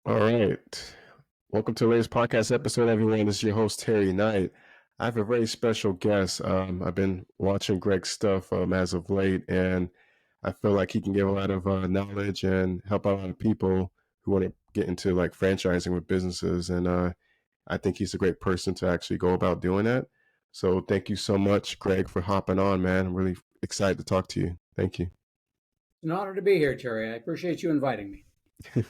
All right. Welcome to today's podcast episode, everyone. This is your host, Terry Knight. I have a very special guest. I've been watching Greg's stuff as of late, and I feel like he can give a lot of knowledge and help out a lot of people who want to get into like franchising with businesses. And I think he's a great person to actually go about doing that. So thank you so much, Greg, for hopping on, man. I'm really excited to talk to you. Thank you. An honor to be here, Terry. I appreciate you inviting me.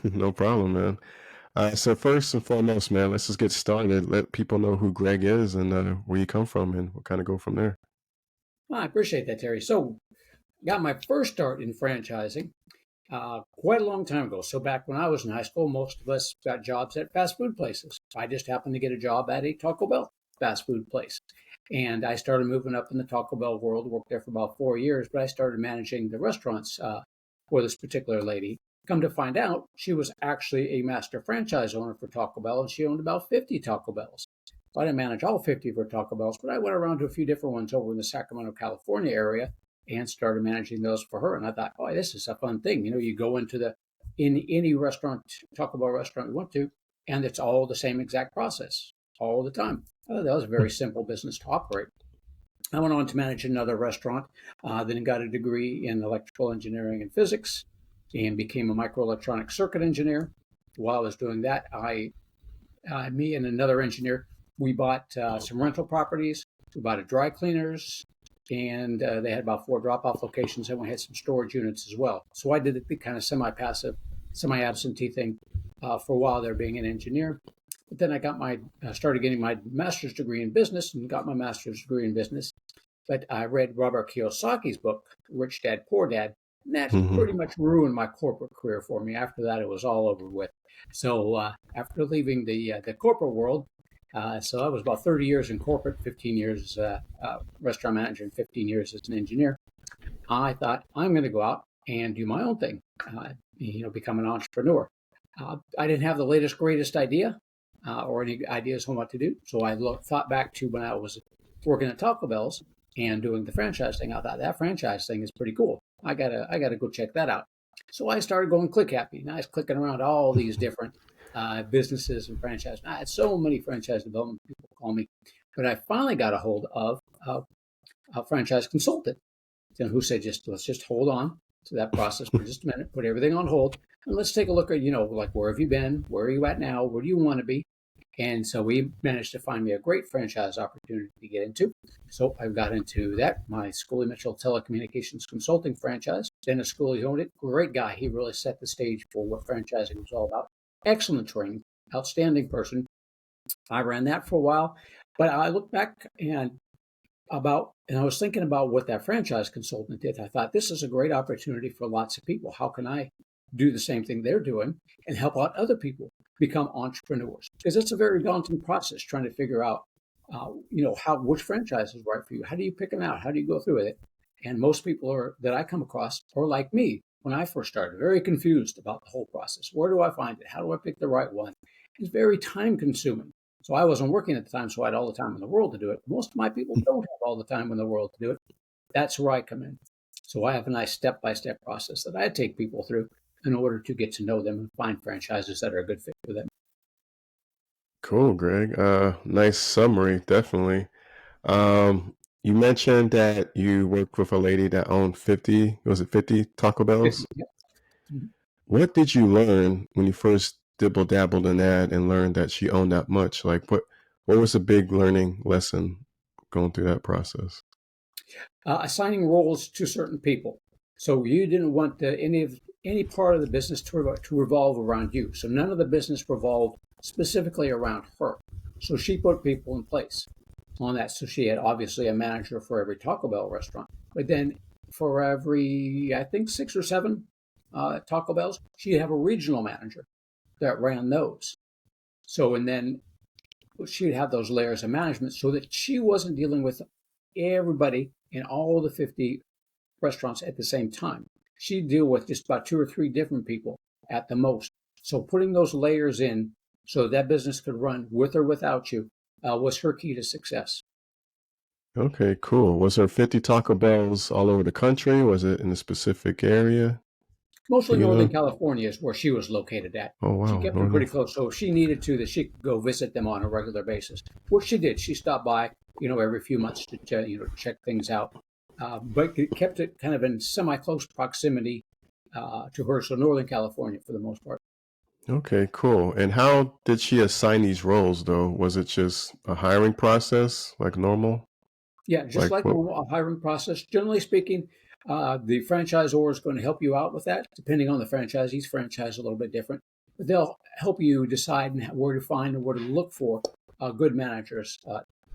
No problem, man. So first and foremost, man, let's just get started. Let people know who Greg is and where you come from, and we'll kind of go from there. Well, I appreciate that, Terry. So, got my first start in franchising quite a long time ago. So, back when I was in high school, most of us got jobs at fast food places. I just happened to get a job at a Taco Bell fast food place. And I started moving up in the Taco Bell world, worked there for about 4 years, but I started managing the restaurants for this particular lady. Come to find out, she was actually a master franchise owner for Taco Bell, and she owned about 50 Taco Bells. So I didn't manage all 50 of her Taco Bells, but I went around to a few different ones over in the Sacramento, California area and started managing those for her. And I thought, oh, this is a fun thing. You know, you go in any restaurant, Taco Bell restaurant you want to, and it's all the same exact process all the time. That was a very simple business to operate. I went on to manage another restaurant, then got a degree in electrical engineering and physics, and became a microelectronic circuit engineer. While I was doing that, me and another engineer, we bought some rental properties. We bought a dry cleaners, and they had about 4 drop-off locations, and we had some storage units as well. So I did the kind of semi-passive, semi-absentee thing for a while there, being an engineer. But then started getting my master's degree in business and got my master's degree in business. But I read Robert Kiyosaki's book, Rich Dad, Poor Dad, and that Hmm. pretty much ruined my corporate career for me. After that, it was all over with. So after leaving the corporate world, so I was about 30 years in corporate, 15 years as a restaurant manager, and 15 years as an engineer. I thought I'm going to go out and do my own thing, become an entrepreneur. I didn't have the latest, greatest idea or any ideas on what to do. So I thought back to when I was working at Taco Bell's and doing the franchise thing. I thought that franchise thing is pretty cool. I gotta go check that out. So I started going click happy, and I was clicking around all these different businesses and franchise. I had so many franchise development people call me, but I finally got a hold of a franchise consultant who said, let's just hold on to that process for just a minute, put everything on hold, and let's take a look at, like, where have you been? Where are you at now? Where do you want to be? And so we managed to find me a great franchise opportunity to get into. So I got into that, my Scully Mitchell Telecommunications Consulting franchise. Dennis Scully owned it. Great guy. He really set the stage for what franchising was all about. Excellent training, outstanding person. I ran that for a while, but I look back and I was thinking about what that franchise consultant did. I thought, this is a great opportunity for lots of people. How can I do the same thing they're doing and help out other people become entrepreneurs? Because it's a very daunting process trying to figure out, which franchise is right for you. How do you pick them out? How do you go through with it? And most people that I come across are like me when I first started, very confused about the whole process. Where do I find it? How do I pick the right one? It's very time consuming. So I wasn't working at the time, so I had all the time in the world to do it. Most of my people don't have all the time in the world to do it. That's where I come in. So I have a nice step-by-step process that I take people through in order to get to know them and find franchises that are a good fit for them. Cool, Greg. Nice summary, definitely. You mentioned that you worked with a lady that owned 50, was it 50 Taco Bells? 50, yeah. Mhm. What did you learn when you first dibble dabbled in that and learned that she owned that much? Like what was a big learning lesson going through that process? Assigning roles to certain people. So you didn't want any part of the business to revolve around you. So none of the business revolved specifically around her. So she put people in place on that. So she had obviously a manager for every Taco Bell restaurant, but then for every, I think, 6 or 7 Taco Bells, she'd have a regional manager that ran those. So, and then she'd have those layers of management so that she wasn't dealing with everybody in all the 50 restaurants at the same time. She'd deal with just about 2 or 3 different people at the most. So putting those layers in so that business could run with or without you was her key to success. Okay, cool. Was there 50 Taco Bells all over the country? Was it in a specific area? Do Mostly you Northern know? California is where she was located at. Oh She wow, kept them Northern. pretty close, so if she needed to, that she could go visit them on a regular basis, which she did. She stopped by, every few months to check things out, but it kept it kind of in semi-close proximity to her. So Northern California for the most part. Okay, cool. And how did she assign these roles though? Was it just a hiring process like normal? Yeah, just Like like what? normal hiring process. Generally speaking, the franchisor is going to help you out with that. Depending on the franchise, each franchise is a little bit different, but they'll help you decide where to find and where to look for good managers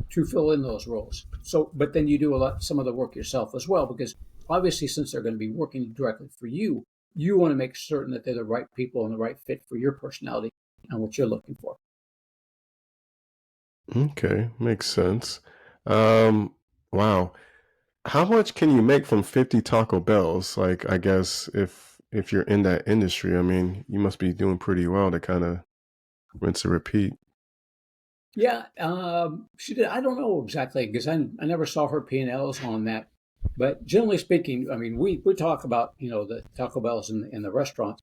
to fill in those roles. So, but then you do some of the work yourself as well, because obviously, since they're going to be working directly for you, you want to make certain that they're the right people and the right fit for your personality and what you're looking for. Okay, makes sense. Um, wow. How much can you make from 50 Taco Bells? Like, I guess if you're in that industry, I mean, you must be doing pretty well to kind of rinse and repeat. Yeah, she did. I don't know exactly because I never saw her P&Ls on that. But generally speaking, I mean, we talk about the Taco Bells in the restaurants,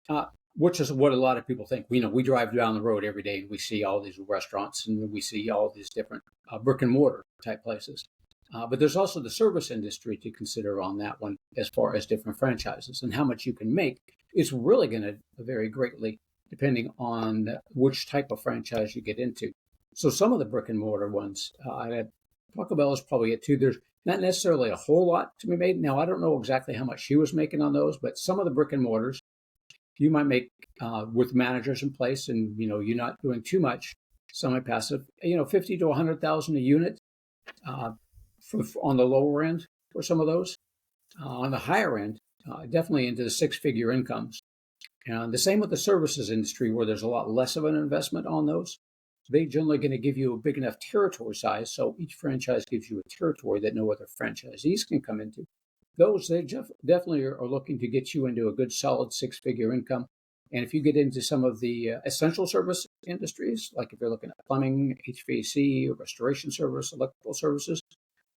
uh, which is what a lot of people think. We drive down the road every day and we see all these restaurants and we see all these different brick and mortar type places. But there's also the service industry to consider on that one as far as different franchises and how much you can make. It's really going to vary greatly depending on which type of franchise you get into. So some of the brick and mortar ones, Taco Bell is probably it too. There's not necessarily a whole lot to be made. Now, I don't know exactly how much she was making on those, but some of the brick and mortars you might make with managers in place, and you're not doing too much semi-passive. 50 to 100,000 a unit uh, on the lower end for some of those. On the higher end, definitely into the six-figure incomes. And the same with the services industry, where there's a lot less of an investment on those. They generally going to give you a big enough territory size, so each franchise gives you a territory that no other franchisees can come into. Those they definitely are looking to get you into a good, solid six-figure income. And if you get into some of the essential service industries, like if you're looking at plumbing, HVAC, restoration service, electrical services,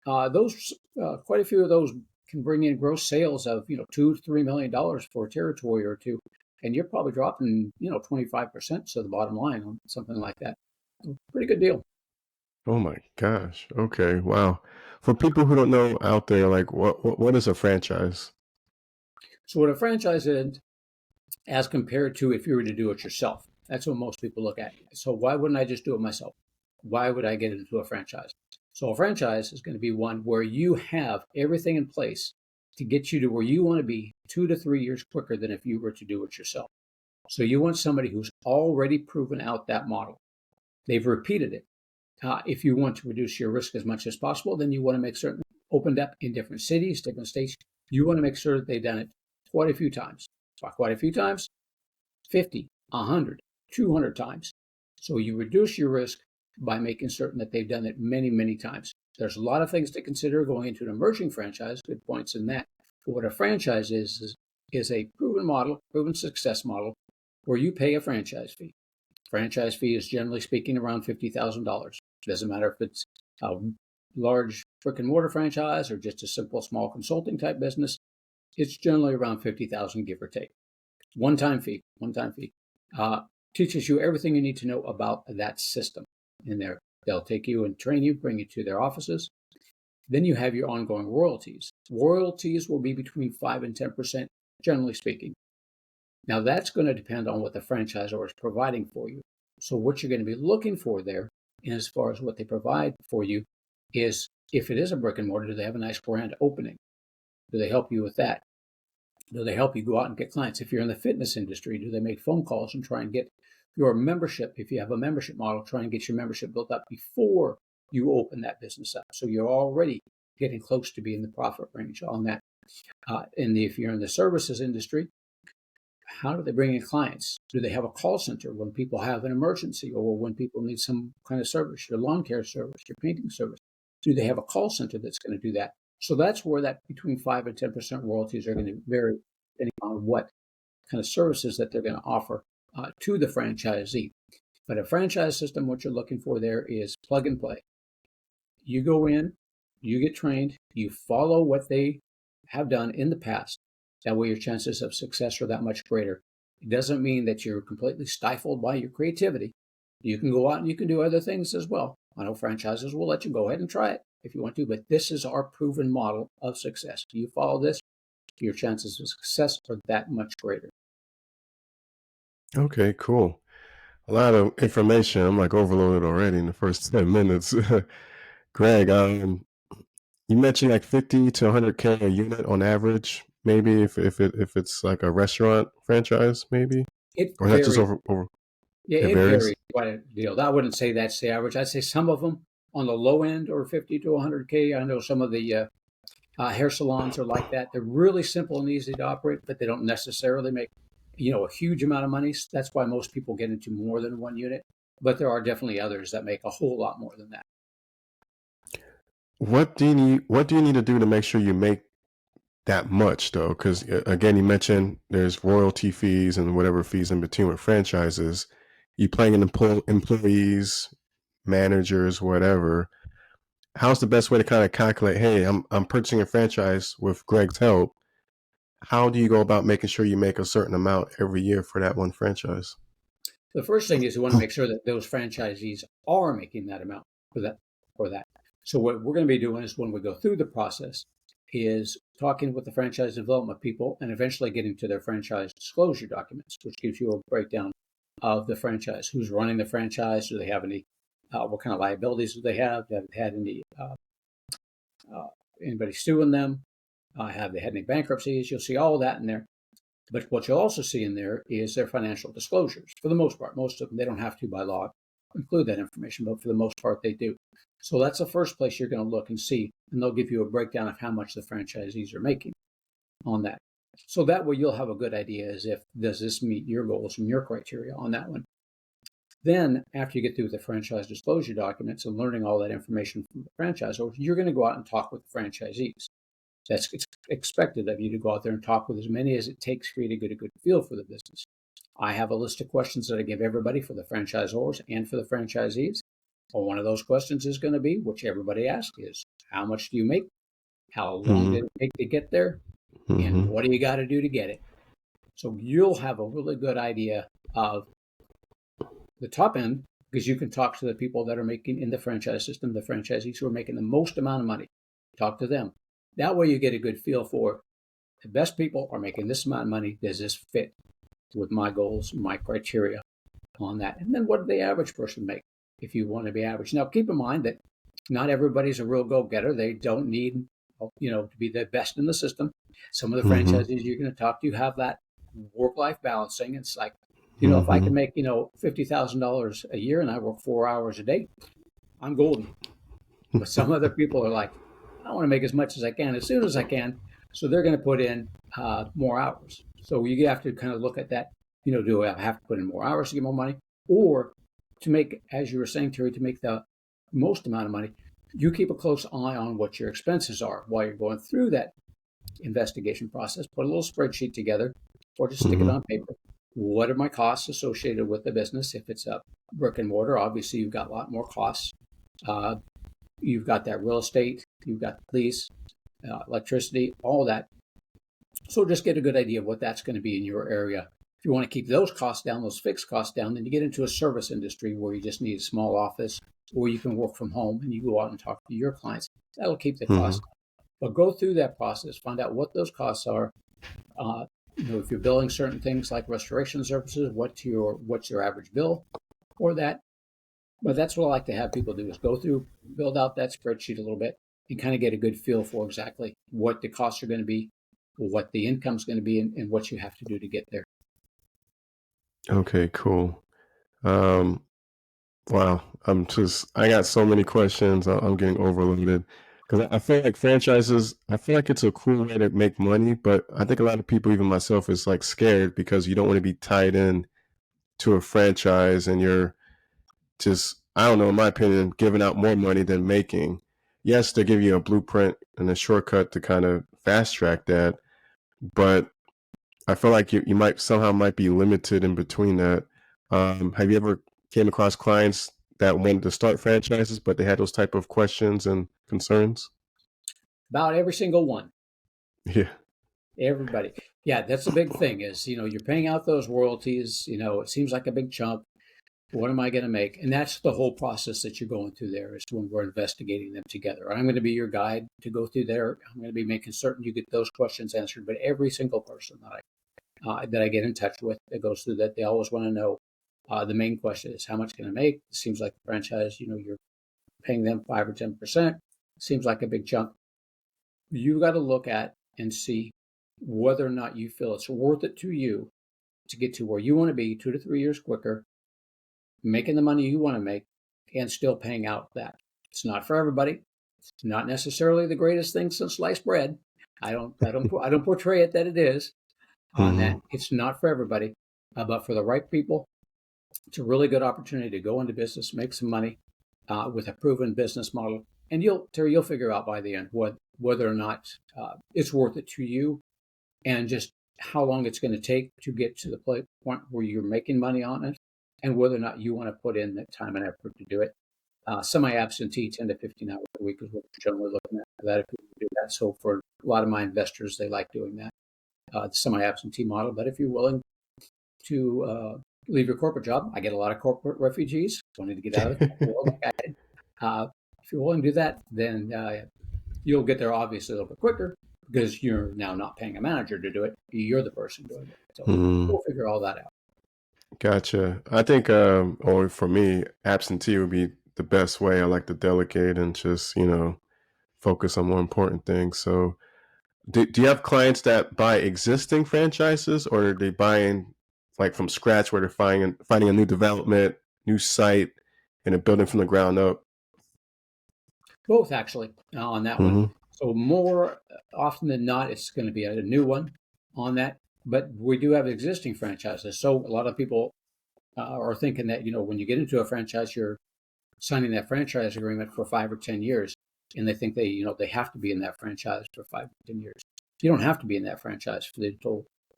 those quite a few of those can bring in gross sales of $2 to $3 million for a territory or two, and you're probably dropping 25% to the bottom line on something like that. Pretty good deal. Oh my gosh. Okay, wow. For people who don't know out there, like what is a franchise? So what a franchise is, as compared to if you were to do it yourself, that's what most people look at. So why wouldn't I just do it myself? Why would I get into a franchise? So a franchise is going to be one where you have everything in place to get you to where you want to be 2 to 3 years quicker than if you were to do it yourself. So you want somebody who's already proven out that model. They've repeated it. If you want to reduce your risk as much as possible, then you want to make certain opened up in different cities, different states. You want to make sure that they've done it quite a few times. Quite a few times, 50, 100, 200 times. So you reduce your risk by making certain that they've done it many, many times. There's a lot of things to consider going into an emerging franchise. Good points in that. But what a franchise is a proven model, proven success model, where you pay a franchise fee. Franchise fee is generally speaking around $50,000. Doesn't matter if it's a large brick and mortar franchise or just a simple small consulting type business. It's generally around 50,000, give or take. One-time fee. One-time fee. Uh, Teaches you everything you need to know about that system in there. They'll take you and train you, bring you to their offices. Then you have your ongoing royalties. Royalties will be between 5 and 10%, generally speaking. Now, that's going to depend on what the franchisor is providing for you. So, what you're going to be looking for there, as far as what they provide for you, is if it is a brick and mortar, do they have a nice grand opening? Do they help you with that? Do they help you go out and get clients? If you're in the fitness industry, do they make phone calls and try and get your membership? If you have a membership model, try and get your membership built up before you open that business up. So you're already getting close to being the profit range on that. If you're in the services industry, how do they bring in clients? Do they have a call center when people have an emergency or when people need some kind of service, your lawn care service, your painting service? Do they have a call center that's going to do that? So that's where that between 5 and 10% royalties are going to vary depending on what kind of services that they're going to offer to the franchisee. But a franchise system, what you're looking for there is plug and play. You go in, you get trained, you follow what they have done in the past, That way your chances of success are that much greater. It doesn't mean that you're completely stifled by your creativity. You can go out and you can do other things as well. I know franchises will let you go ahead and try it if you want to, but this is our proven model of success. Do you follow this? Your chances of success are that much greater. Okay, cool. A lot of information. I'm like overloaded already in the first 10 minutes. Greg, you mentioned like 50 to 100K a unit on average, maybe if it's like a restaurant franchise, maybe, It or that's just varies. over. Yeah, It it varies. varies quite a deal. I wouldn't say that's the average. I'd say some of them on the low end are 50 to 100K. I know some of the hair salons are like that. They're really simple and easy to operate, but they don't necessarily make, a huge amount of money. That's why most people get into more than one unit. But there are definitely others that make a whole lot more than that. What do you need? What do you need to do to make sure you make that much though? Because again, you mentioned there's royalty fees and whatever fees in between with franchises. You playing in employees, managers, whatever. How's the best way to kind of calculate? Hey, I'm purchasing a franchise with Greg's help. How do you go about making sure you make a certain amount every year for that one franchise? The first thing is you want to make sure that those franchisees are making that amount for that. So what we're going to be doing is when we go through the process is talking with the franchise development people and eventually getting to their franchise disclosure documents, which gives you a breakdown of the franchise, who's running the franchise, do they have any, what kind of liabilities do they have they had any anybody suing them, have they had any bankruptcies? You'll see all of that in there. But what you'll also see in there is their financial disclosures. For the most part, most of them, they don't have to by law include that information, but for the most part, they do. So that's the first place you're going to look and see, and they'll give you a breakdown of how much the franchisees are making on that. So that way you'll have a good idea as if, does this meet your goals and your criteria on that one? Then, after you get through the franchise disclosure documents and learning all that information from the franchisor, you're going to go out and talk with the franchisees. That's expected of you to go out there and talk with as many as it takes for you to get a good feel for the business. I have a list of questions that I give everybody for the franchisors and for the franchisees. Well, one of those questions is going to be, which everybody asks, is how much do you make? How long Mm-hmm. did it take to get there? And Mm-hmm. what do you got to do to get it? So you'll have a really good idea of the top end because you can talk to the people that are making in the franchise system, the franchisees who are making the most amount of money. Talk to them. That way you get a good feel for the best people are making this amount of money. Does this fit with my goals, my criteria on that? And then what did the average person make if you want to be average? Now, keep in mind that not everybody's a real go-getter. They don't need, to be the best in the system. Some of the Mm-hmm. franchisees you're going to talk to have that work-life balancing. It's like, if I Mm-hmm. can make, $50,000 a year and I work 4 hours a day, I'm golden. But some other people are like, I want to make as much as I can as soon as I can. So they're going to put in more hours. So you have to kind of look at that. Do I have to put in more hours to get more money? Or to make, as you were saying, Terry, to make the most amount of money, you keep a close eye on what your expenses are while you're going through that investigation process. Put a little spreadsheet together or just stick it Mm-hmm. on paper. What are my costs associated with the business? If it's a brick and mortar, obviously you've got a lot more costs. Uh, you've got that real estate, you've got police, electricity, all that. So just get a good idea of what that's going to be in your area. If you want to keep those costs down, those fixed costs down, then you get into a service industry where you just need a small office or you can work from home and you go out and talk to your clients. That'll keep the Mm-hmm. cost down. But go through that process, find out what those costs are. If you're billing certain things like restoration services, what's your average bill for that? But that's what I like to have people do is go through, build out that spreadsheet a little bit and kind of get a good feel for exactly what the costs are going to be, what the income's going to be, and what you have to do to get there. Okay, cool. Um, wow. I got so many questions. I'm getting overloaded because I feel like franchises, I feel like it's a cool way to make money, but I think a lot of people, even myself, is like scared because you don't want to be tied in to a franchise and you're just, I don't know, in my opinion, giving out more money than making. Yes, they give you a blueprint and a shortcut to kind of fast track that, but I feel like you might be limited in between that. Have you ever came across clients that wanted to start franchises, but they had those type of questions and concerns? About every single one. Yeah. Everybody. Yeah, that's the big thing is, you're paying out those royalties, it seems like a big chunk. What am I going to make? And that's the whole process that you're going through there is when we're investigating them together. I'm going to be your guide to go through there. I'm going to be making certain you get those questions answered. But every single person that I get in touch with that goes through that, they always want to know. The main question is how much can I make? It seems like the franchise, you're paying them 5 or 10%. Seems like a big chunk. You got to look at and see whether or not you feel it's worth it to you to get to where you want to be 2 to 3 years quicker, making the money you want to make, and still paying out that. It's not for everybody. It's not necessarily the greatest thing since sliced bread. I don't portray it that it is on Hmm. that. It's not for everybody, but for the right people, it's a really good opportunity to go into business, make some money with a proven business model, and you'll figure out by the end whether or not it's worth it to you, and just how long it's going to take to get to the point where you're making money on it, and whether or not you want to put in that time and effort to do it. Semi-absentee, 10 to 15 hours a week is what we're generally looking at for that if you do that. So for a lot of my investors, they like doing that, the semi-absentee model. But if you're willing to leave your corporate job, I get a lot of corporate refugees wanting to get out of the corporate world like I did. If you're willing to do that, then you'll get there obviously a little bit quicker because you're now not paying a manager to do it. You're the person doing it. So Hmm. we'll figure all that out. Gotcha. I think, or for me, absentee would be the best way. I like to delegate and just, focus on more important things. So, do you have clients that buy existing franchises, or are they buying like from scratch, where they're finding a new development, new site, and they're building from the ground up? Both actually on that one. Hmm. So more often than not, it's going to be a new one on that. But we do have existing franchises. So a lot of people are thinking that when you get into a franchise, you're signing that franchise agreement for 5 or 10 years, and they think they have to be in that franchise for 5 or 10 years. You don't have to be in that franchise for the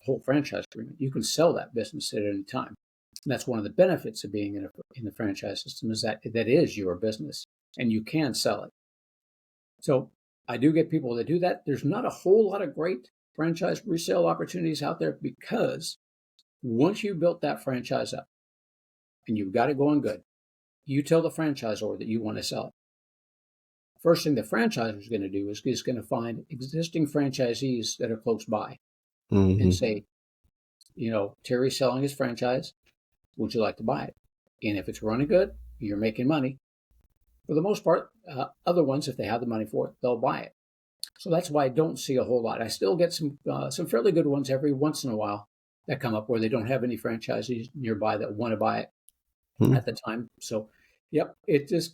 whole franchise agreement. You can sell that business at any time. And that's one of the benefits of being in the franchise system is that is your business, and you can sell it. So I do get people that do that. There's not a whole lot of great franchise resale opportunities out there because once you built that franchise up and you've got it going good, you tell the franchisor that you want to sell it. First thing the franchisor is going to do is going to find existing franchisees that are close by and Hmm. say, Terry's selling his franchise. Would you like to buy it? And if it's running good, you're making money. For the most part, other ones, if they have the money for it, they'll buy it. So that's why I don't see a whole lot. I still get some fairly good ones every once in a while that come up where they don't have any franchisees nearby that want to buy it Hmm. at the time. So, yep, it just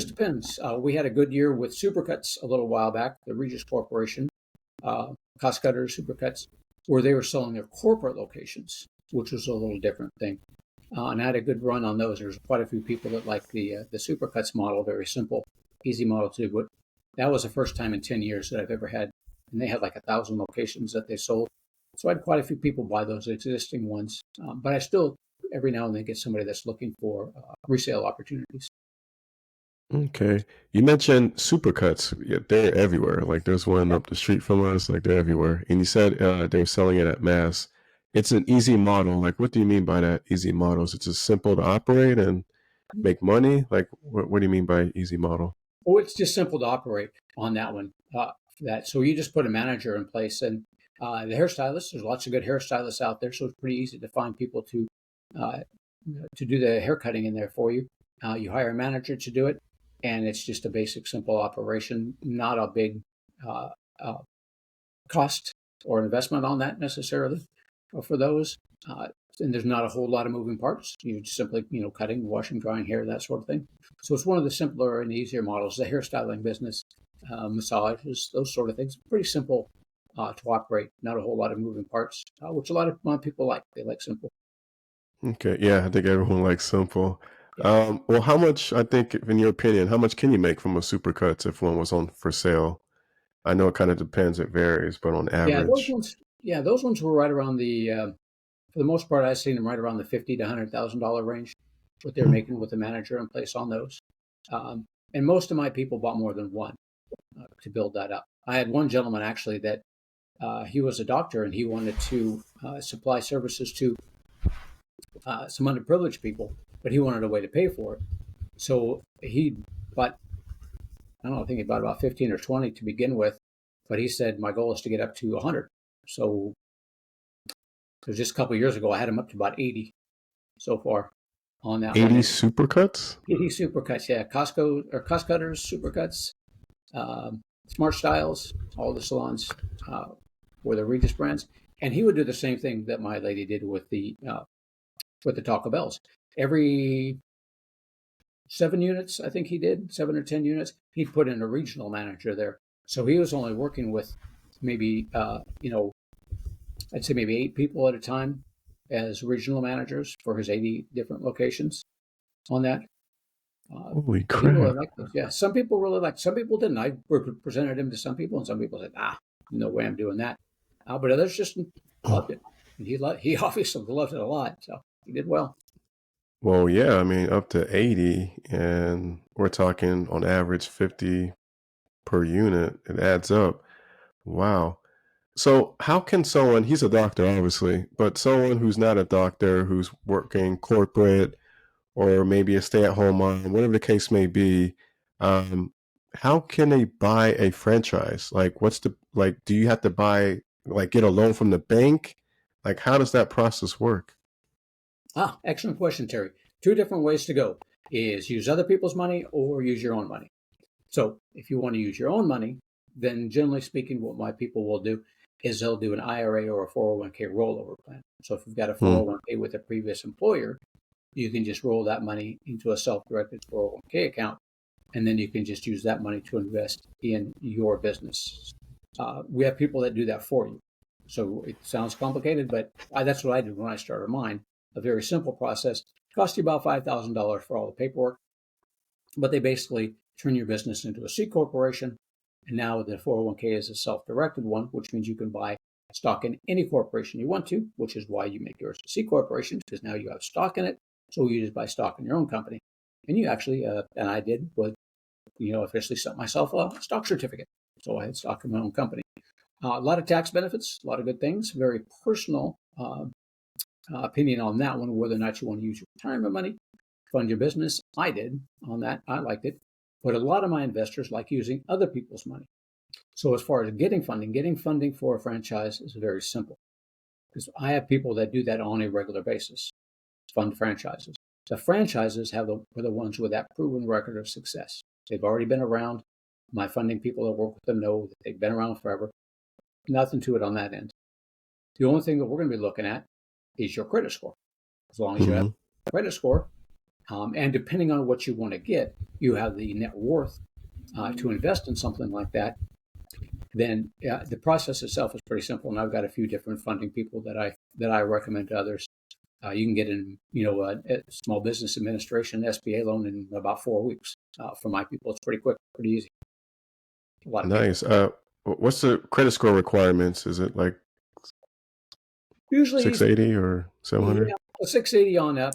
depends. We had a good year with Supercuts a little while back, the Regis Corporation, Cost Cutters, Supercuts, where they were selling their corporate locations, which was a little different thing. And I had a good run on those. There's quite a few people that like the Supercuts model, very simple, easy model to do. But that was the first time in 10 years that I've ever had, and they had like 1,000 locations that they sold. So I had quite a few people buy those existing ones. But I still every now and then get somebody that's looking for resale opportunities. Okay. You mentioned supercuts. Yeah, they're everywhere. Like there's one Yeah. up the street from us. Like they're everywhere. And you said they're selling it at mass. It's an easy model. Like, what do you mean by that? Easy models? It's just simple to operate and make money. Like, what do you mean by easy model? Oh, it's just simple to operate on that one. For that, so you just put a manager in place, and the hairstylist. There's lots of good hairstylists out there, so it's pretty easy to find people uh, to do the hair cutting in there for you. You hire a manager to do it, and it's just a basic, simple operation, not a big uh, uh, cost or investment on that necessarily for those. Uh, and there's not a whole lot of moving parts. You just simply, cutting, washing, drying hair, that sort of thing. So it's one of the simpler and easier models. The hairstyling business, massages, those sort of things, pretty simple to operate. Not a whole lot of moving parts, which a lot of people like. They like simple. Okay. Yeah, I think everyone likes simple. Yeah. Well, how much, I think, in your opinion, how much can you make from a supercuts if one was on for sale? I know it kind of depends. It varies, but on Yeah, those average. ones. Yeah, those ones were right around for the most part, I've seen them right around the $50,000 to $100,000 range. What they're Hmm. making with the manager in place on those, and most of my people bought more than one to build that up. I had one gentleman actually that he was a doctor and he wanted to supply services to some underprivileged people, but he wanted a way to pay for it. So he bought, I don't know, I think he bought about 15 or 20 to begin with, but he said, my goal is to get up to 100. So it was just a couple of years ago, I had him up to about 80 so far on that 80 one. supercuts? 80 supercuts, yeah. Costco or Cost Cutters, supercuts, Smart Styles, all the salons were the Regis brands. And he would do the same thing that my lady did with the Taco Bells. Every 7 units, I think he did, 7 or 10 units, he'd put in a regional manager there. So he was only working with maybe, I'd say maybe 8 people at a time as regional managers for his 80 different locations on that. Holy But he really crap. liked it. Yeah, some people really liked. Some people didn't. I presented him to some people, and some people said, no way I'm doing that." But others just loved it. And he obviously loved it a lot, so he did well. Well, yeah, I mean, up to 80, and we're talking on average 50 per unit. It adds up. Wow. So, how can someone, he's a doctor, obviously, but someone who's not a doctor, who's working corporate or maybe a stay-at-home mom, whatever the case may be, um, how can they buy a franchise? Like, do you have to get a loan from the bank? Like, how does that process work? Excellent question, Terry. Two different ways to go is use other people's money or use your own money. So if you want to use your own money, then generally speaking, what my people will do is they'll do an IRA or a 401k rollover plan. So if you've got a Hmm. 401k with a previous employer, you can just roll that money into a self-directed 401k account, and then you can just use that money to invest in your business. We have people that do that for you. So it sounds complicated, but that's what I did when I started mine. A very simple process. Cost you about $5,000 for all the paperwork, but they basically turn your business into a C corporation. And now the 401k is a self-directed one, which means you can buy stock in any corporation you want to, which is why you make yours a C corporation, because now you have stock in it. So you just buy stock in your own company. And you actually, and I did, was, officially sent myself a stock certificate. So I had stock in my own company. A lot of tax benefits, a lot of good things, very personal opinion on that one, whether or not you want to use your retirement money, fund your business. I did on that. I liked it. But a lot of my investors like using other people's money. So as far as getting funding for a franchise is very simple. Because I have people that do that on a regular basis, fund franchises. The franchises are the ones with that proven record of success. They've already been around. My funding people that work with them know that they've been around forever. Nothing to it on that end. The only thing that we're going to be looking at is your credit score. As long as you have Hmm. a credit score, and depending on what you want to get, you have the net worth to invest in something like that. Then the process itself is pretty simple. And I've got a few different funding people that I recommend to others. You can get a small business administration SBA loan in about 4 weeks. For my people, it's pretty quick, pretty easy. A lot of people. Nice. What's the credit score requirements? Is it like Usually, 680 or 700? yeah, 680 on up.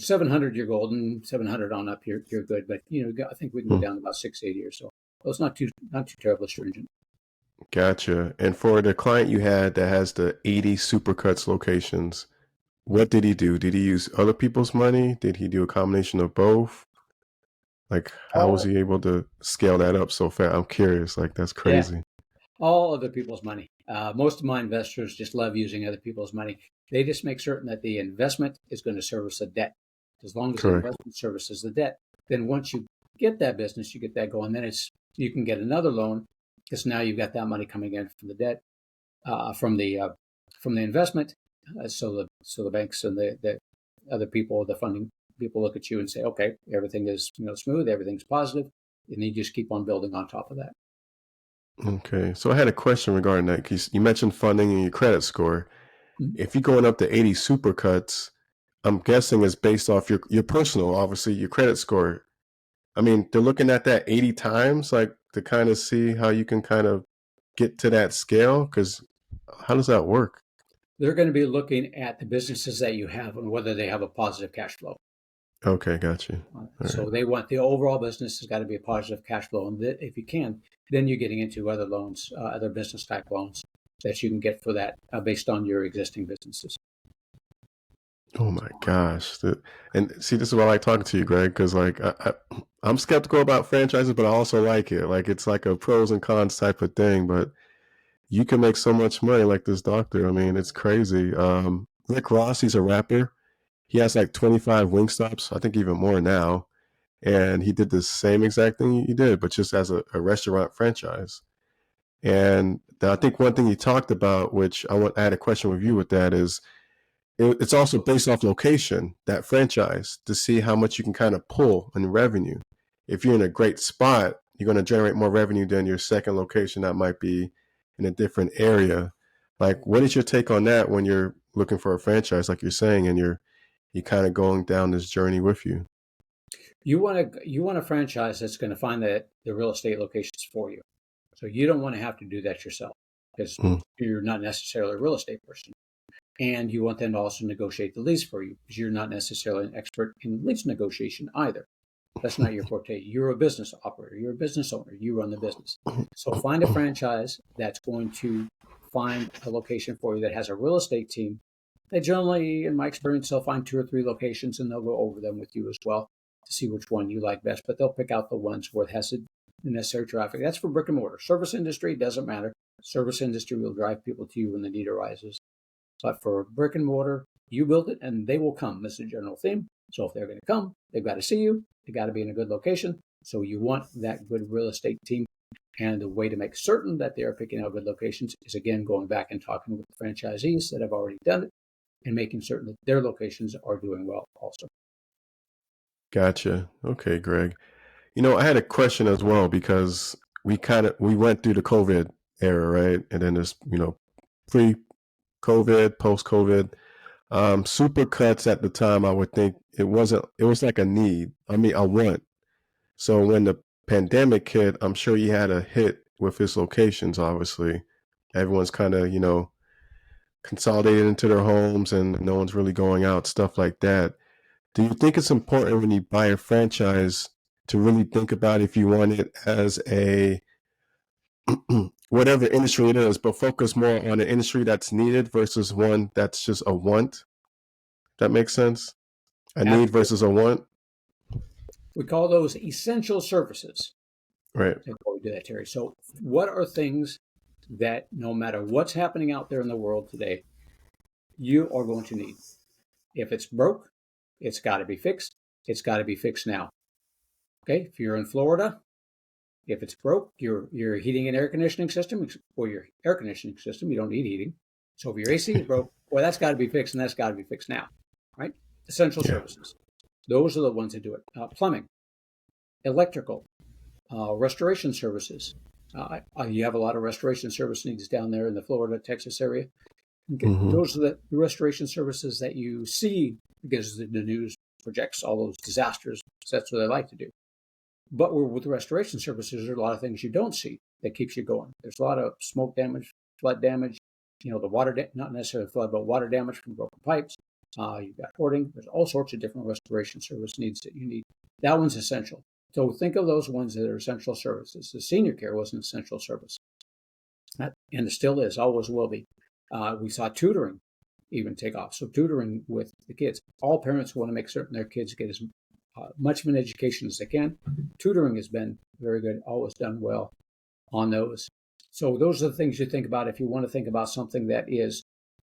700 you're golden. 700 on up you're good. But I think we can go Hmm. down to about 680 or so. So it's not too terribly stringent. Gotcha. And for the client you had that has the 80 Supercuts locations, what did he do? Did he use other people's money? Did he do a combination of both? Like, how was All he able to scale that up so fast? I'm curious. Like, that's Yeah, crazy. all other people's money. Most of my investors just love using other people's money. They just make certain that the investment is going to service the debt. As long as the Correct. investment services the debt, then once you get that business, you get that going. Then you can get another loan because now you've got that money coming in from the debt, from the investment. So the banks and the other people, the funding people, look at you and say, okay, everything is smooth, everything's positive, and you just keep on building on top of that. Okay. So I had a question regarding that because you mentioned funding and your credit score. Mhm. If you're going up to 80 Supercuts, I'm guessing it's based off your personal, obviously, your credit score. I mean, they're looking at that 80 times, like to kind of see how you can kind of get to that scale. Because how does that work? They're going to be looking at the businesses that you have and whether they have a positive cash flow. Okay, got you. All right. So they want the overall business has got to be a positive cash flow, and if you can, then you're getting into other loans, other business type loans. that you can get for that based on your existing businesses. Oh my gosh. And see, this is why I like talking to you, Greg, because like I'm skeptical about franchises, but I also like it. Like it's like a pros and cons type of thing, but you can make so much money like this doctor. I mean, it's crazy. Rick Ross, he's a rapper. He has like 25 Wingstops, I think even more now. And he did the same exact thing you did, but just as a restaurant franchise. And I think one thing he talked about, which I had a question with you with that, is it's also based off location, that franchise, to see how much you can kind of pull in revenue. If you're in a great spot, you're going to generate more revenue than your second location that might be in a different area. Like, what is your take on that when you're looking for a franchise, like you're saying, and you're kind of going down this journey with you? You want a franchise that's going to find the real estate locations for you. So you don't want to have to do that yourself because Mm. you're not necessarily a real estate person. And you want them to also negotiate the lease for you because you're not necessarily an expert in lease negotiation either. That's not your forte. You're a business operator. You're a business owner. You run the business. So find a franchise that's going to find a location for you that has a real estate team. They generally, in my experience, they'll find 2 or 3 locations and they'll go over them with you as well to see which one you like best. But they'll pick out the ones where it has the necessary traffic. That's for brick and mortar. Service industry doesn't matter. Service industry will drive people to you when the need arises. But for brick and mortar, you build it and they will come as a general theme. So if they're going to come, they've got to see you. They got to be in a good location. So you want that good real estate team. And the way to make certain that they are picking out good locations is, again, going back and talking with the franchisees that have already done it and making certain that their locations are doing well also. Gotcha. Okay, Greg. I had a question as well because we went through the COVID era, right? And then there's, pre-COVID, post-COVID. Supercuts at the time, I would think it was like a need. I mean, a want. So when the pandemic hit, I'm sure you had a hit with his locations, obviously. Everyone's kind of, consolidated into their homes and no one's really going out, stuff like that. Do you think it's important when you buy a franchise to really think about if you want it as a whatever industry it is, but focus more on an industry that's needed versus one that's just a want? That makes sense? A need Absolutely. versus a want? We call those essential services. Right. Before we do that, Terry. So, what are things that no matter what's happening out there in the world today, you are going to need? If it's broke, it's got to be fixed. It's got to be fixed now. Okay. If you're in Florida, if it's broke, your heating and air conditioning system, or your air conditioning system, you don't need heating. So if your AC is broke, well, that's got to be fixed, and that's got to be fixed now, right? Essential Yeah. services. Those are the ones that do it. Plumbing, electrical, restoration services. You have a lot of restoration service needs down there in the Florida, Texas area. Okay. Mm-hmm. Those are the restoration services that you see because the news projects all those disasters. So that's what they like to do. But with restoration services, there are a lot of things you don't see that keeps you going. There's a lot of smoke damage, flood damage, the water, not necessarily flood, but water damage from broken pipes. You've got hoarding. There's all sorts of different restoration service needs that you need. That one's essential. So think of those ones that are essential services. The senior care was an essential service, and it still is, always will be. We saw tutoring even take off. So tutoring with the kids. All parents want to make certain their kids get as much of an education as they can. Tutoring has been very good, always done well on those. So those are the things you think about if you want to think about something that is,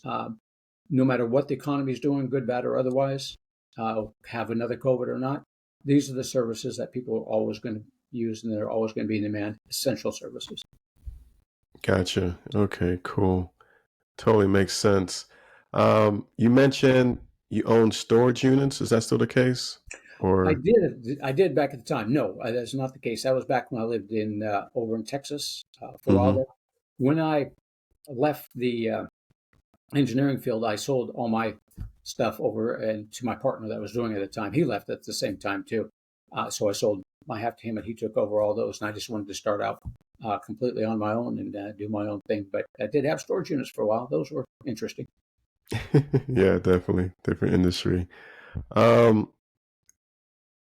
no matter what the economy is doing, good, bad, or otherwise, have another COVID or not, these are the services that people are always going to use and they're always going to be in demand, essential services. Gotcha. Okay, cool. Totally makes sense. You mentioned you own storage units. Is that still the case? Or I did back at the time. No, that's not the case. That was back when I lived in over in Texas for a while mm-hmm. there. When I left the engineering field, I sold all my stuff over and to my partner that was doing it at the time. He left at the same time too, so I sold my half to him, and he took over all those. And I just wanted to start out completely on my own and do my own thing. But I did have storage units for a while. Those were interesting. Yeah, definitely different industry.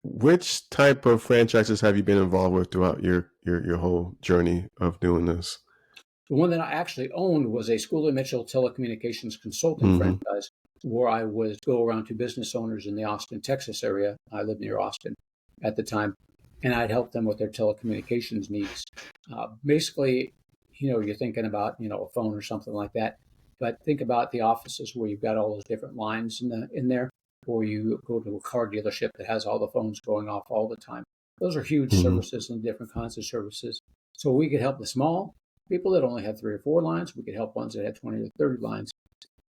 Which type of franchises have you been involved with throughout your whole journey of doing this? The one that I actually owned was a School Mitchell telecommunications consulting Mm-hmm. franchise, where I was go around to business owners in the Austin, Texas area. I lived near Austin at the time, and I'd help them with their telecommunications needs. Basically, you're thinking about a phone or something like that, but think about the offices where you've got all those different lines in there, or you go to a car dealership that has all the phones going off all the time. Those are huge Mm-hmm. services and different kinds of services. So we could help the small people that only had 3 or 4 lines. We could help ones that had 20 or 30 lines.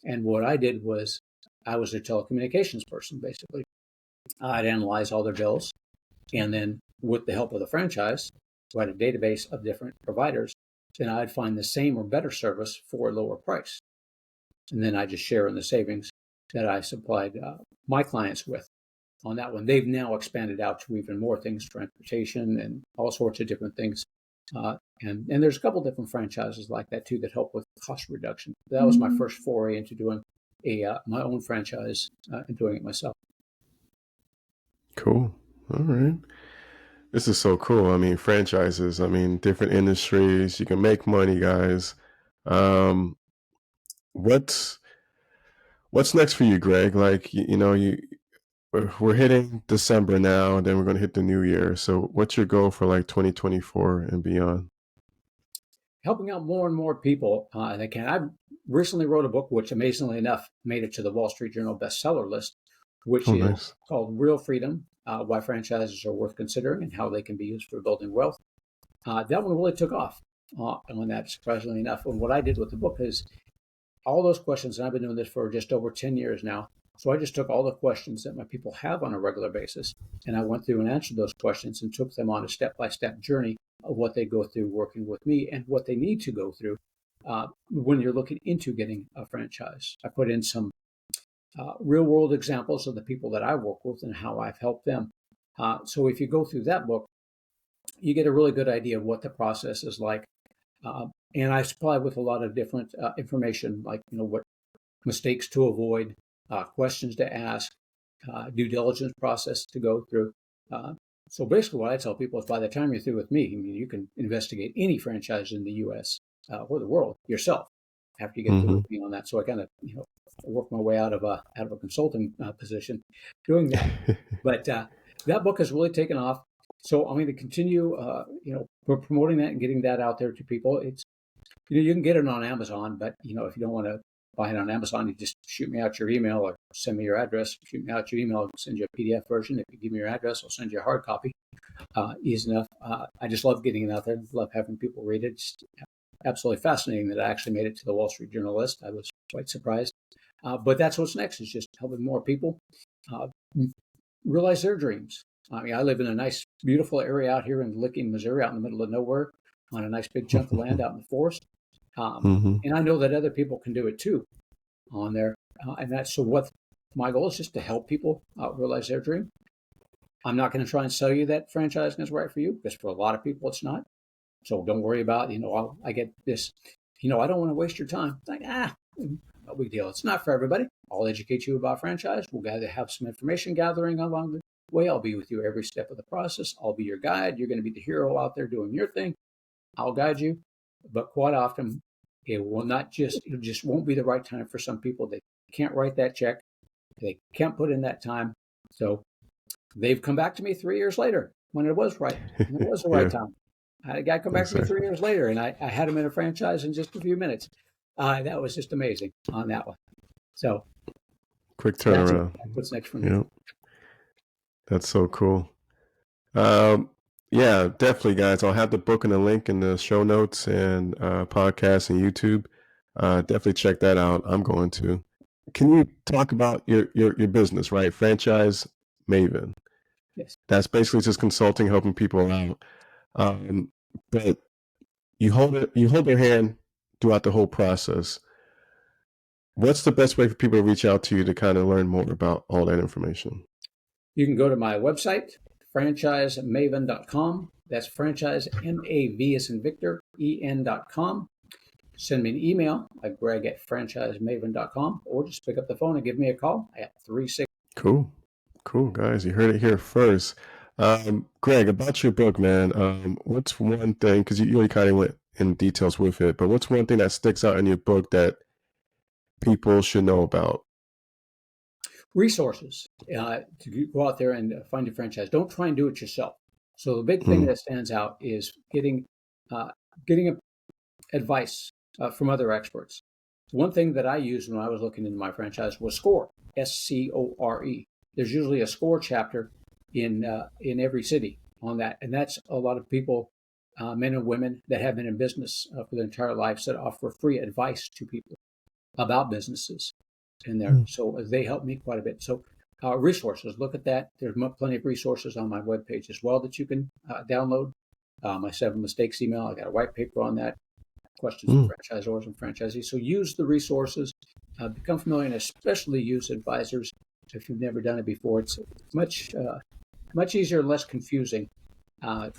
And what I did was I was their telecommunications person, basically. I'd analyze all their bills. And then with the help of the franchise, who had a database of different providers, then I'd find the same or better service for a lower price. And then I just share in the savings that I supplied my clients with on that one. They've now expanded out to even more things, transportation and all sorts of different things. And there's a couple different franchises like that too that help with cost reduction. That was my first foray into doing my own franchise and doing it myself. Cool. All right. This is so cool. I mean, franchises. I mean, different industries. You can make money, guys. Um, what's what's next for you, Greg? Like, we're hitting December now, and then we're going to hit the new year. So, what's your goal for like 2024 and beyond? Helping out more and more people that can. I recently wrote a book, which amazingly enough made it to the Wall Street Journal bestseller list, which Oh, is nice. called Real Freedom, Why Franchises Are Worth Considering and How They Can Be Used for Building Wealth. That one really took off on that, surprisingly enough. And what I did with the book is all those questions, and I've been doing this for just over 10 years now. So I just took all the questions that my people have on a regular basis, and I went through and answered those questions and took them on a step-by-step journey of what they go through working with me and what they need to go through when you're looking into getting a franchise. I put in some real-world examples of the people that I work with and how I've helped them. So if you go through that book, you get a really good idea of what the process is like. And I supply with a lot of different information, like what mistakes to avoid, questions to ask, due diligence process to go through. So basically, what I tell people is, by the time you're through with me, I mean, you can investigate any franchise in the U.S. Or the world yourself after you get through Mm-hmm. with me on that. So I kind of work my way out of a consulting position doing that. But that book has really taken off. So I'm going to continue, promoting that and getting that out there to people. It's you can get it on Amazon, but if you don't want to buy it on Amazon, you just shoot me out your email or send me your address. Shoot me out your email, I'll send you a PDF version. If you give me your address, I'll send you a hard copy. Easy enough. I just love getting it out there. Love having people read it. It's absolutely fascinating that I actually made it to the Wall Street Journal list. I was quite surprised. But that's what's next, is just helping more people realize their dreams. I mean, I live in a nice, beautiful area out here in Licking, Missouri, out in the middle of nowhere, on a nice big chunk of land out in the forest. Mm-hmm. And I know that other people can do it too on there. And that's so what my goal is, just to help people realize their dream. I'm not going to try and sell you that franchising is right for you, because for a lot of people it's not. So don't worry about, I get this, I don't want to waste your time. It's like, no big deal. It's not for everybody. I'll educate you about franchise. We'll have some information gathering along the way. I'll be with you every step of the process. I'll be your guide. You're going to be the hero out there doing your thing. I'll guide you. But quite often, it just won't be the right time for some people. They can't write that check. They can't put in that time. So they've come back to me 3 years later when it was right. And it was the right Yeah, time. I had a guy come back to me 3 years later, and I had him in a franchise in just a few minutes. That was just amazing on that one. So quick that's turnaround. what's next for me. Yeah, that's so cool. Yeah, definitely, guys. I'll have the book and the link in the show notes and podcast and YouTube. Definitely check that out. I'm going to. Can you talk about your business, right? Franchise Maven. Yes. That's basically just consulting, helping people out. But you hold their hand throughout the whole process. What's the best way for people to reach out to you to kind of learn more about all that information? You can go to my website, franchisemaven.com. That's franchise, MAV as in Victor, EN.com. Send me an email at greg@franchisemaven.com, or just pick up the phone and give me a call at 36. Cool, guys. You heard it here first. Greg, about your book, man. What's one thing? Because you already kind of went in details with it, but what's one thing that sticks out in your book that people should know about? Resources to go out there and find a franchise. Don't try and do it yourself. So the big thing Mm. that stands out is getting advice from other experts. One thing that I used when I was looking into my franchise was SCORE, SCORE. There's usually a SCORE chapter in every city on that, and that's a lot of people, men and women that have been in business for their entire lives that offer free advice to people about businesses in there. So they help me quite a bit. So resources, look at that. There's plenty of resources on my webpage as well that you can download. My 7 mistakes email, I got a white paper on that, questions for franchisors and franchisees. So use the resources, become familiar, and especially use advisors if you've never done it before. It's much easier and less confusing to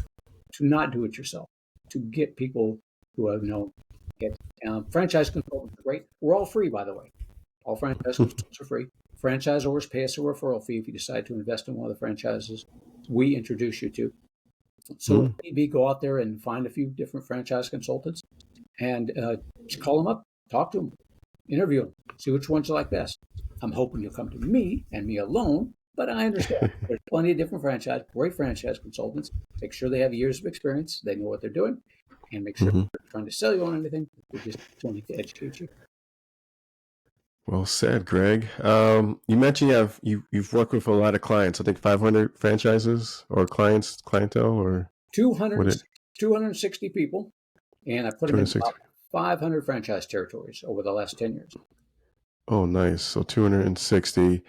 not do it yourself, to get people who have get franchise consultants are great. We're all free, by the way. All franchise consultants are free. Franchisors pay us a referral fee if you decide to invest in one of the franchises we introduce you to. So maybe go out there and find a few different franchise consultants and just call them up, talk to them, interview them, see which ones you like best. I'm hoping you'll come to me and me alone, but I understand. There's plenty of different great franchise consultants. Make sure they have years of experience, they know what they're doing, and make sure they're trying to sell you on anything. They just wanting to educate you. Well said, Greg. You mentioned you've worked with a lot of clients. I think 500 franchises or clientele, or 260 people, and I put them in 260. about 500 franchise territories over the last 10 years. Oh, nice. So 260.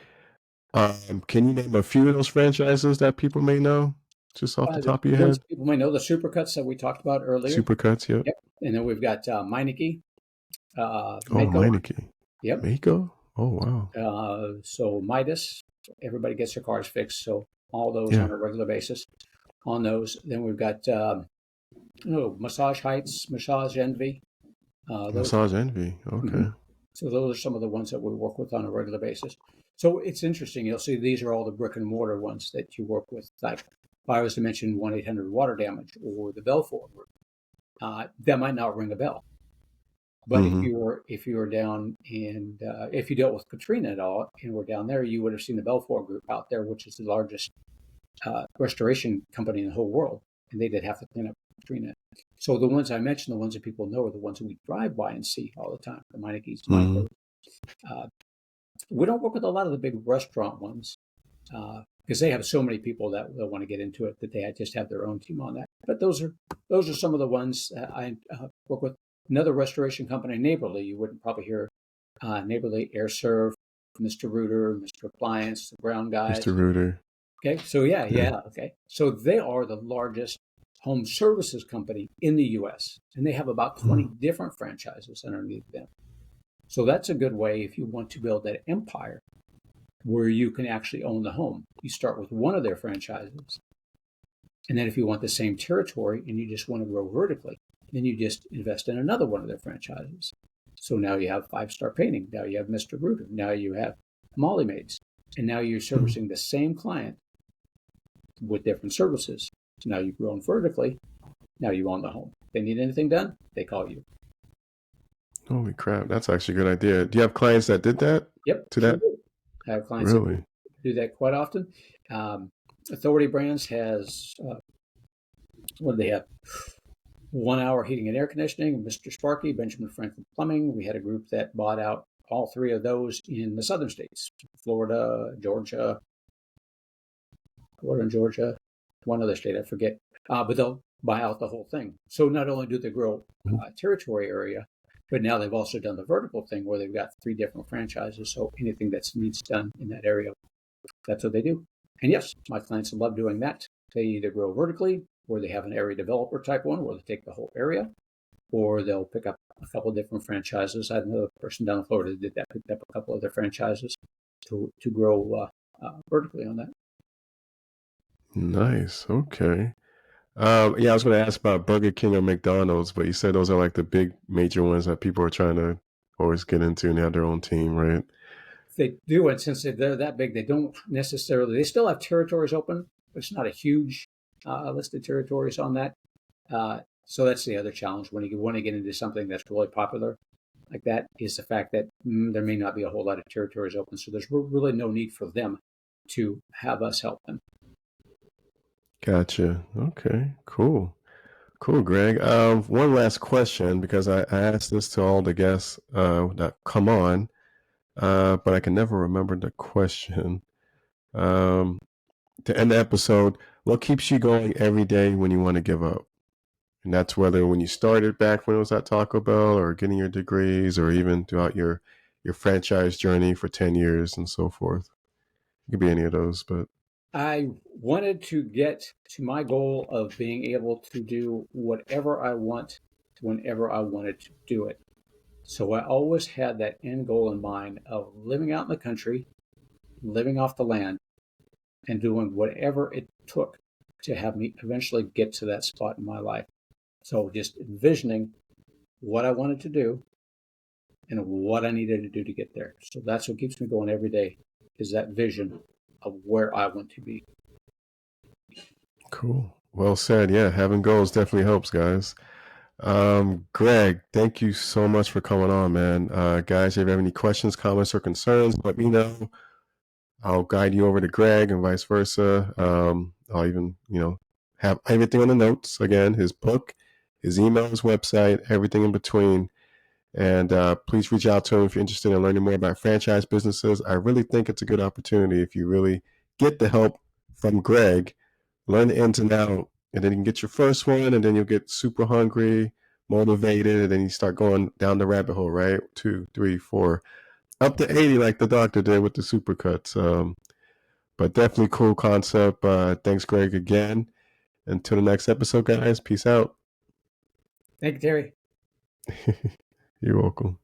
Can you name a few of those franchises that people may know, just off the top of your Ones head? people may know, the supercuts that we talked about earlier. Supercuts, yep. And then we've got Meineke, Oh, Mako. Meineke. Yep. Mako? Oh, wow. So Midas, everybody gets their cars fixed. So all those on a regular basis on those. Then we've got Massage Heights, Massage Envy. Massage Envy. Okay. So those are some of the ones that we work with on a regular basis. So it's interesting. You'll see these are all the brick and mortar ones that you work with. Like if I was to mention 1-800 water damage or the Belfour group, that might not ring a bell. But if you were down and if you dealt with Katrina at all and were down there, you would have seen the Belfour group out there, which is the largest restoration company in the whole world, and they did have to clean up Katrina. So the ones I mentioned, the ones that people know, are the ones that we drive by and see all the time. The Meinekes, Michaels. We don't work with a lot of the big restaurant ones because they have so many people that want to get into it that they just have their own team on that. But those are some of the ones I work with. Another restoration company, Neighborly, you wouldn't probably hear Neighborly, Air Serve, Mr. Rooter, Mr. Appliance, the Brown Guys. Mr. Rooter. Okay, so yeah, okay. So they are the largest home services company in the U.S., and they have about 20 different franchises underneath them. So that's a good way if you want to build that empire where you can actually own the home. You start with one of their franchises, and then if you want the same territory and you just want to grow vertically, then you just invest in another one of their franchises. So now you have 5-Star Painting. Now you have Mr. Rooter. Now you have Molly Maids. And now you're servicing the same client with different services. So now you've grown vertically. Now you own the home. If they need anything done, they call you. Holy crap. That's actually a good idea. Do you have clients that did that? Yep. To that? I have clients that do that quite often. Authority Brands has, what do they have? 1 Hour Heating and Air Conditioning, Mr. Sparky, Benjamin Franklin Plumbing. We had a group that bought out all 3 of those in the southern states, Florida, Georgia, one other state, I forget. But they'll buy out the whole thing. So not only do they grow territory area, but now they've also done the vertical thing where they've got 3 different franchises. So anything that needs done in that area, that's what they do. And yes, my clients love doing that. They either grow vertically, or they have an area developer type one where they take the whole area, or they'll pick up a couple of different franchises. I had another person down in Florida that did that, picked up a couple of their franchises to grow vertically on that. Nice. Okay. I was going to ask about Burger King or McDonald's, but you said those are like the big major ones that people are trying to always get into, and they have their own team, right? They do, and since they're that big, they don't necessarily. They still have territories open, but it's not a huge list of territories on that. So that's the other challenge when you want to get into something that's really popular like that is the fact that there may not be a whole lot of territories open. So there's really no need for them to have us help them. Gotcha. Okay, cool. Cool, Greg. One last question because I asked this to all the guests that come on, but I can never remember the question. Um, to end the episode, what keeps you going every day when you want to give up? And that's whether when you started back when it was at Taco Bell or getting your degrees or even throughout your franchise journey for 10 years and so forth. It could be any of those, but I wanted to get to my goal of being able to do whatever I want whenever I wanted to do it. So I always had that end goal in mind of living out in the country, living off the land, and doing whatever it took to have me eventually get to that spot in my life. So just envisioning what I wanted to do and what I needed to do to get there. So that's what keeps me going every day is that vision of where I want to be. cool. Well said. Yeah, having goals definitely helps, guys. Greg, thank you so much for coming on, man. Guys, if you have any questions, comments, or concerns, let me know. I'll guide you over to Greg and vice versa. I'll even, have everything on the notes. Again, his book, his email, his website, everything in between. And please reach out to him if you're interested in learning more about franchise businesses. I really think it's a good opportunity if you really get the help from Greg, learn the ins and out, and then you can get your first one, and then you'll get super hungry, motivated, and then you start going down the rabbit hole, right? 2, 3, 4, up to 80, like the doctor did with the supercuts. But definitely cool concept. Thanks, Greg, again. Until the next episode, guys. Peace out. Thank you, Terry. You're welcome.